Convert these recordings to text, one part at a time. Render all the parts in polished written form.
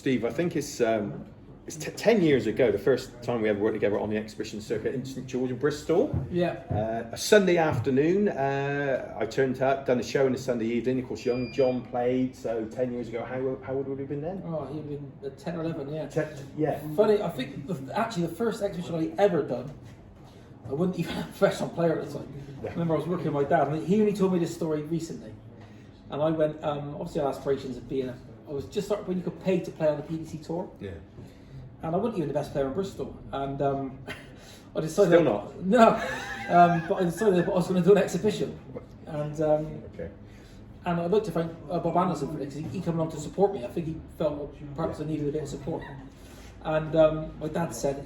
Steve, I think it's 10 years ago, the first time we ever worked together on the exhibition circuit in St George in Bristol. Yeah. A Sunday afternoon, I turned up, done a show on a Sunday evening. Of course, young John played. So 10 years ago, how old would he have been then? Oh, he'd been 10 or 11, yeah. Yeah. Funny, I think actually the first exhibition I ever done, I wasn't even a professional player at the time. Yeah. I remember I was working with my dad, and he only told me this story recently. And I went, obviously I had aspirations of being I was just starting when you could pay to play on the PDC tour. Yeah. And I wasn't even the best player in Bristol. And I decided... Still not? No. But I decided I was going to do an exhibition. And Okay. and I'd like to thank Bob Anderson for it, because he came along to support me. I think he felt perhaps I needed a bit of support. And my dad said,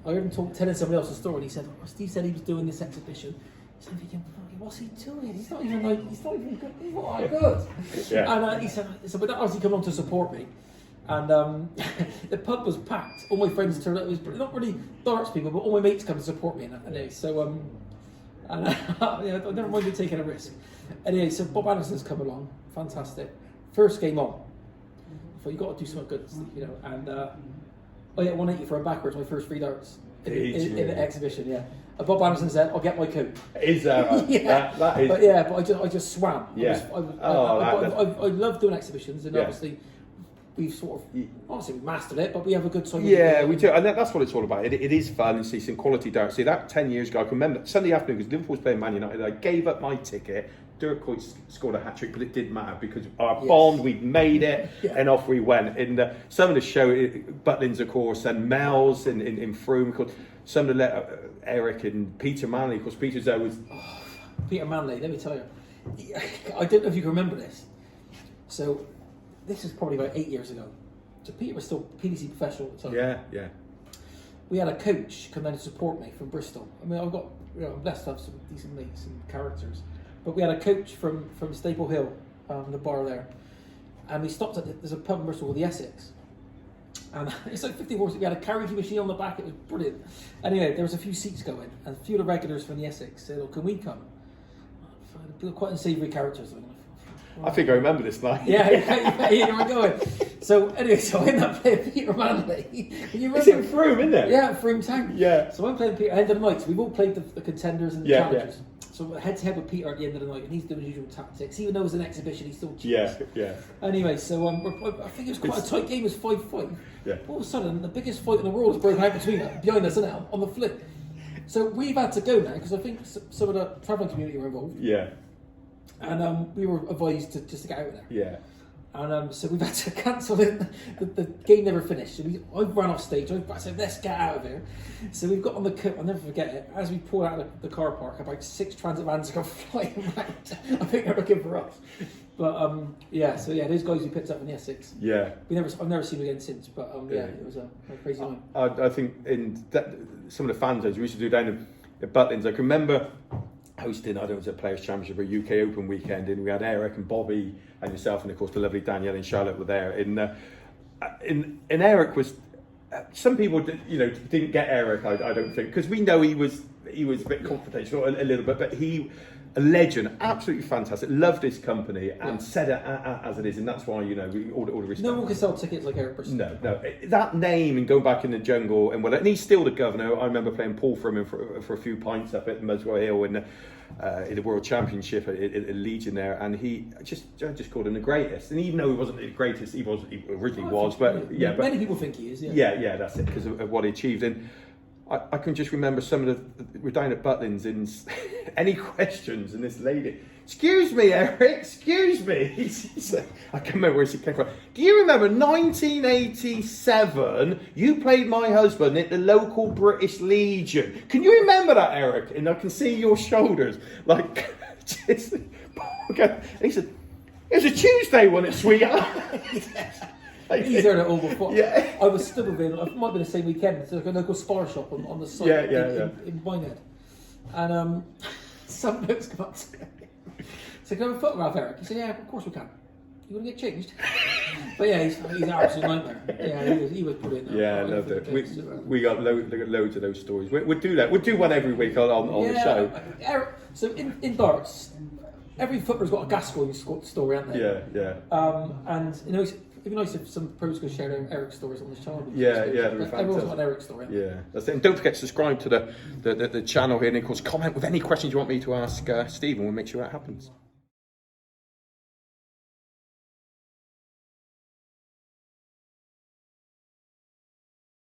I heard him telling somebody else a story, and he said, Steve said he was doing this exhibition. So I'm thinking, what's he doing? He's not even good. He's not that good. Yeah. And he said, but that obviously come along to support me. And the pub was packed. All my friends turned up. It was not really darts people, but all my mates come to support me. Anyway, so and yeah, I never mind me taking a risk. Anyway, so Bob Anderson's come along. Fantastic. First game on. I thought, you got to do something good, you know. And I hit 180 for a backwards, my first 3 darts in the exhibition. Yeah. And Bob Anderson said, "I'll get my coat." Is that yeah. that is? But I just swam. Yeah. I love doing exhibitions, and Yeah. obviously we've sort of obviously we've mastered it, but we have a good time. Yeah, we do, and that's what it's all about. It is fun and see some quality darts. See, that 10 years ago, I can remember Sunday afternoon because Liverpool was playing Man United. I gave up my ticket. Dirk Kuyt scored a hat trick, but it didn't matter because our bond, we'd made it, and off we went. And some of the show, Butlins, of course, and Mel's in Froome, of course, some of the Eric and Peter Manley, of course. Peter's there was Peter Manley. Let me tell you, I don't know if you can remember this. So this is probably about 8 years ago. So Peter was still PDC professional at the time. Yeah. We had a coach come down to support me from Bristol. I mean, I've got, I'm blessed to have some decent mates and characters. But we had a coach from Staple Hill, the bar there, and we stopped at there's a pub in Bristol called the Essex, and it's like 50 horses. We had a karaoke machine on the back. It was brilliant. Anyway, there was a few seats going, and a few of the regulars from the Essex said, "Oh, can we come?" Quite unsavoury characters. I think I remember this night. Yeah, you were going. So anyway, so I ended up playing Peter Manley. You It's remember? in Froome, isn't it? Yeah, Froome Town. Yeah. So I'm playing Peter at the end of the night. So we've all played the contenders and the challengers. So head to head with Peter at the end of the night, and he's doing his usual tactics. Even though it was an exhibition, he's still cheats. Yeah. Anyway, so I think it was quite a tight game. It was 5-5. Yeah. All of a sudden, the biggest fight in the world is breaking out behind us, isn't it? On the flip. So we've had to go now because I think some of the travelling community were involved. Yeah. And we were advised to just to get out of there. Yeah. And so we've had to cancel it. The game never finished. So I ran off stage. I said, let's get out of here. So we've got on the coat. I'll never forget it. As we pulled out of the car park, about 6 transit vans go flying around. I think they're looking for us. But those guys we picked up in the Essex. Yeah. I've never seen them again since. But it was a crazy night. I think some of the fan zones we used to do down at Butlins. I can remember hosting, it was a Players' Championship, a UK Open weekend, and we had Eric and Bobby and yourself, and of course the lovely Danielle and Charlotte were there. And Eric was. Some people, didn't get Eric. I don't think, because we know he was a bit confrontational a little bit, but he. A legend, absolutely fantastic. Loved his company and said it as it is, and that's why we all the respect. No one can sell tickets like Eric Bristol. No. That name and going back in the jungle and he's still the governor. I remember playing Paul for him for a few pints up at Muswell Hill in the World Championship at Legion there, and I just called him the greatest. And even though he wasn't the greatest, he originally was, but many people think he is. Yeah, that's it because of what he achieved. And I can just remember we're down at Butlins and any questions, and this lady, excuse me, Eric, excuse me. I can't remember where she came from. Do you remember 1987? You played my husband at the local British Legion. Can you remember that, Eric? And I can see your shoulders. Like, just, okay. And he said, it was a Tuesday, wasn't it, sweetheart? He's heard it all before. Yeah. I was stood with him. It might have been the same weekend. It's like a local spar shop on the side in Minehead. And some blokes come up to me. So can I have a photograph, Eric? He said, yeah, of course we can. You want to get changed? But yeah, he's an absolute nightmare. Yeah, he was brilliant. Yeah, I loved it. We got loads of those stories. We'll do that. We'll do one every week on the show. Eric, so in darts, every footballer's got a Gascoigne story, haven't they? Yeah. And it'd be nice if some pros could share their Eric stories on this channel. Yeah, yeah, that'd be Everyone's fantastic. got an Eric story. Yeah, that's it. And don't forget to subscribe to the channel here, and of course comment with any questions you want me to ask Steve, and we'll make sure that happens.